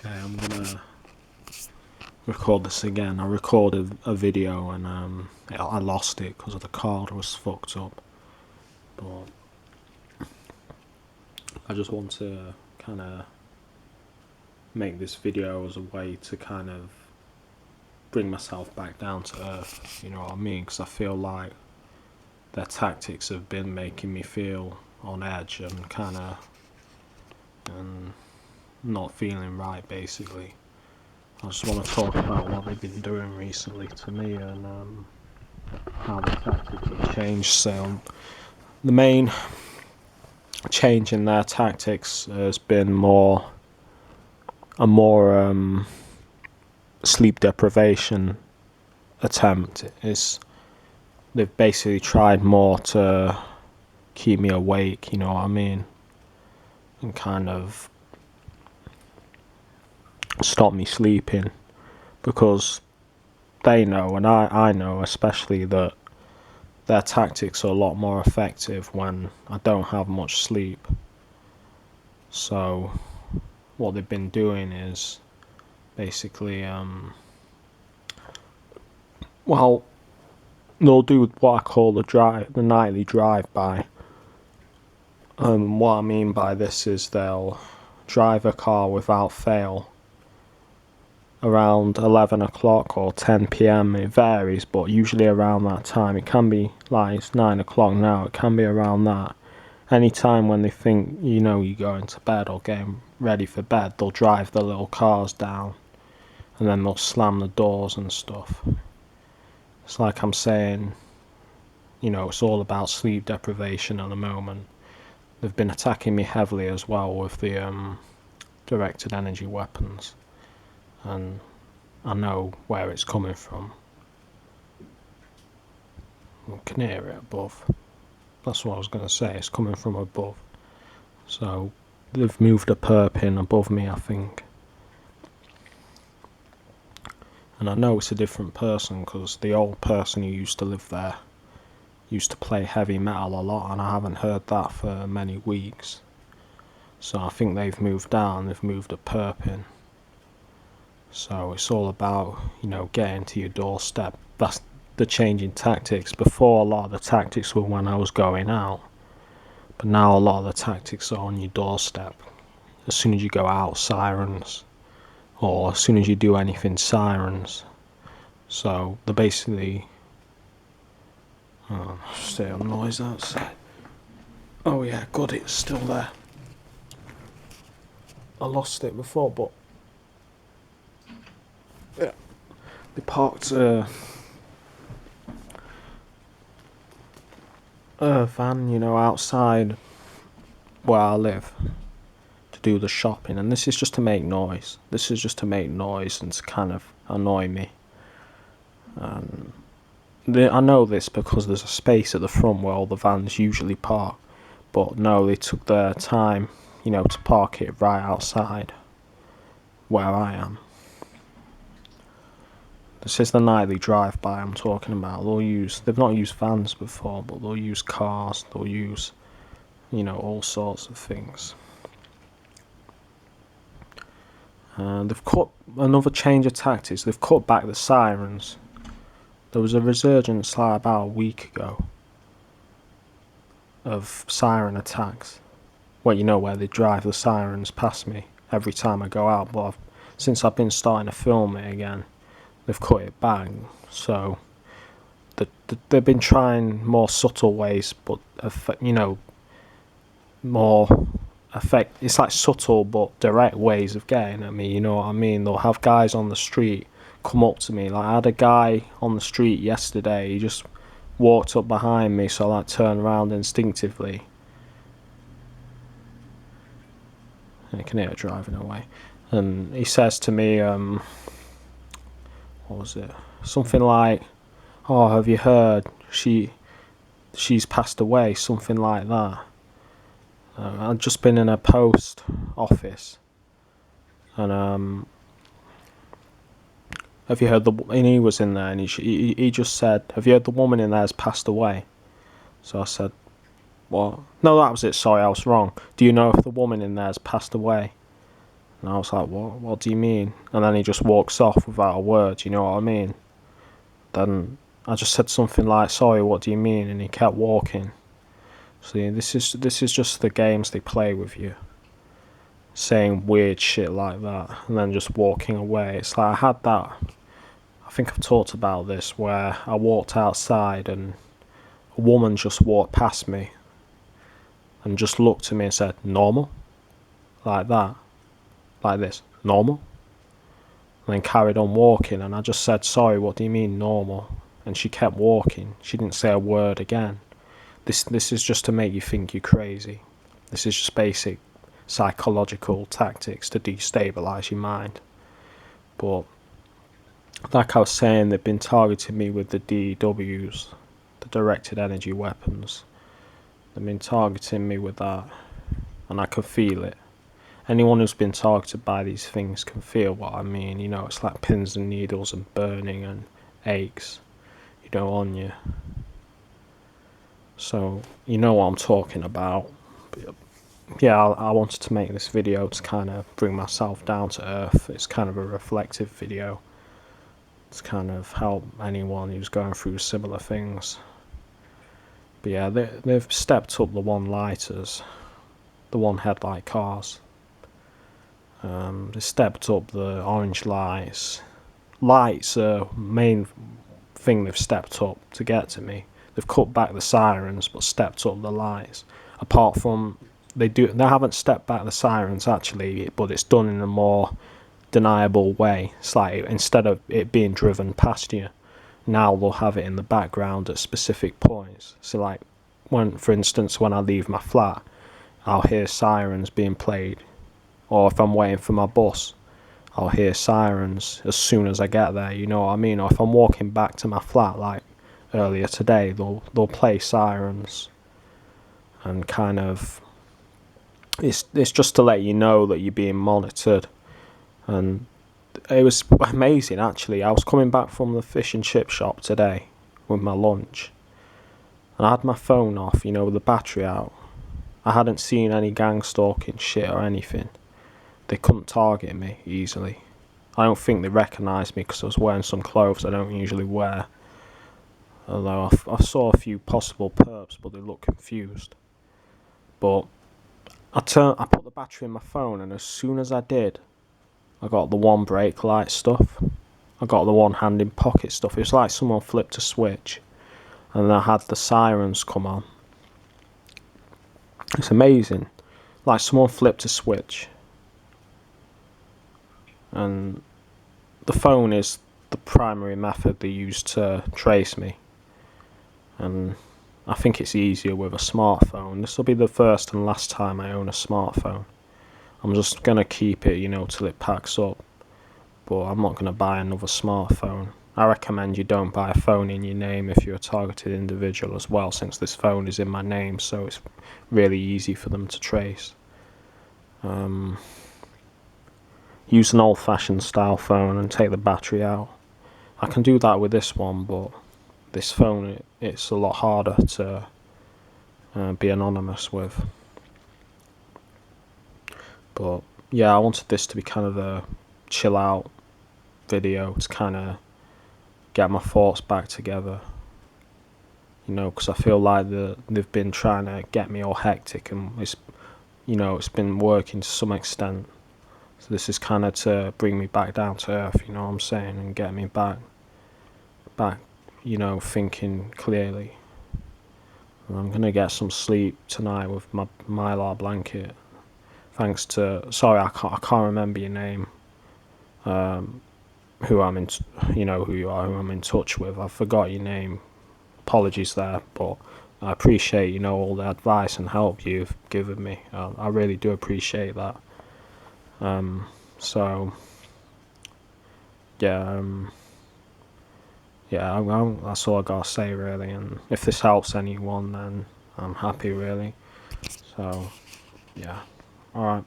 Okay, I'm gonna record this again. I recorded a video and I lost it because the card was fucked up. But I just want to kind of make this video as a way to kind of bring myself back down to earth. You know what I mean? Because I feel like their tactics have been making me feel on edge and kind of and not feeling right, basically. I just want to talk about what they've been doing recently to me and how the tactics have changed. So the main change in their tactics has been a more sleep deprivation attempt. Is they've basically tried more to keep me awake, you know what I mean, and kind of stop me sleeping, because they know and I know especially that their tactics are a lot more effective when I don't have much sleep. So what they've been doing is basically well, they'll do what I call the nightly drive-by. What I mean by this is they'll drive a car without fail around 11 o'clock or 10 p.m. It varies, but usually around that time. It can be like it's 9 o'clock now, it can be around that. Any time when they think, you know, you're going to bed or getting ready for bed, they'll drive the little cars down and then they'll slam the doors and stuff. It's like I'm saying, you know, it's all about sleep deprivation at the moment. They've been attacking me heavily as well with the directed energy weapons, and I know where it's coming from. You can hear it above. That's what I was going to say, it's coming from above. So they've moved a perp in above me, I think. And I know it's a different person because the old person who used to live there used to play heavy metal a lot, and I haven't heard that for many weeks. So I think they've moved down, they've moved a perp in. So it's all about, you know, getting to your doorstep. That's the change in tactics. Before, a lot of the tactics were when I was going out, but now a lot of the tactics are on your doorstep. As soon as you go out, sirens, or as soon as you do anything, sirens. So they're basically still noise outside. Oh yeah, good, it's still there. I lost it before, but yeah, they parked a van, you know, outside where I live to do the shopping, and this is just to make noise. This is just to make noise and to kind of annoy me. I know this because there's a space at the front where all the vans usually park, but no, they took their time, you know, to park it right outside where I am. This is the nightly drive-by I'm talking about. They've not used vans before, but they'll use cars, they'll use, you know, all sorts of things. They've cut another change of tactics. They've cut back the sirens. There was a resurgence like about a week ago of siren attacks. Well, you know, where they drive the sirens past me every time I go out, but since I've been starting to film it again, they've cut it back. So they've been trying more subtle ways, but you know, more effect. It's like subtle but direct ways of getting at me. You know what I mean? They'll have guys on the street come up to me. Like I had a guy on the street yesterday. He just walked up behind me, so I like turned around instinctively. And you can hear it driving away. And he says to me, what was it? Something like, "Oh, have you heard? She's passed away." Something like that. I'd just been in a post office, and have you heard and he was in there, and he just said, "Have you heard the woman in there has passed away?" So I said, "What?" No, that was it. Sorry, I was wrong. "Do you know if the woman in there has passed away?" And I was like, what do you mean? And then he just walks off without a word, you know what I mean? Then I just said something like, sorry, what do you mean? And he kept walking. See, this is just the games they play with you. Saying weird shit like that and then just walking away. It's like I had that, I think I've talked about this, where I walked outside and a woman just walked past me and just looked at me and said, normal? Like that. Like this. Normal? And then carried on walking, and I just said, sorry, what do you mean normal? And she kept walking. She didn't say a word again. This is just to make you think you're crazy. This is just basic psychological tactics to destabilise your mind. But like I was saying, they've been targeting me with the DEWs, the directed energy weapons. They've been targeting me with that, and I can feel it. Anyone who's been targeted by these things can feel what I mean. You know, it's like pins and needles and burning and aches, you know, on you. So, you know what I'm talking about. But yeah, I wanted to make this video to kind of bring myself down to earth. It's kind of a reflective video. It's kind of help anyone who's going through similar things. But yeah, they've stepped up the one-lighters, the one-headlight cars. They stepped up the orange lights. Lights are main thing they've stepped up to get to me. They've cut back the sirens but stepped up the lights. Apart from they haven't stepped back the sirens actually, but it's done in a more deniable way. It's like instead of it being driven past you, now they'll have it in the background at specific points. So like for instance when I leave my flat, I'll hear sirens being played. Or if I'm waiting for my bus, I'll hear sirens as soon as I get there, you know what I mean? Or if I'm walking back to my flat, like earlier today, they'll play sirens. And kind of, it's just to let you know that you're being monitored. And it was amazing, actually. I was coming back from the fish and chip shop today with my lunch. And I had my phone off, you know, with the battery out. I hadn't seen any gang stalking shit or anything. They couldn't target me easily. I don't think they recognised me because I was wearing some clothes I don't usually wear. Although I saw a few possible perps, but they looked confused. But I put the battery in my phone, and as soon as I did, I got the one brake light stuff. I got the one hand in pocket stuff. It was like someone flipped a switch, and I had the sirens come on. It's amazing. Like someone flipped a switch. And the phone is the primary method they use to trace me. And I think it's easier with a smartphone. This will be the first and last time I own a smartphone. I'm just going to keep it, you know, till it packs up. But I'm not going to buy another smartphone. I recommend you don't buy a phone in your name if you're a targeted individual as well, since this phone is in my name, so it's really easy for them to trace. Use an old-fashioned style phone and take the battery out. I can do that with this one, but this phone, it's a lot harder to be anonymous with. But yeah, I wanted this to be kind of a chill out video to kind of get my thoughts back together. You know, because I feel like they've been trying to get me all hectic, and it's been working to some extent. So this is kind of to bring me back down to earth, you know what I'm saying, and get me back, you know, thinking clearly. And I'm gonna get some sleep tonight with my Mylar blanket. Thanks to, sorry, I can't remember your name. Who I'm in, you know who you are, who I'm in touch with. I forgot your name. Apologies there, but I appreciate, you know, all the advice and help you've given me. I really do appreciate that. So yeah, that's all I gotta say really. And if this helps anyone, then I'm happy really. So yeah, all right.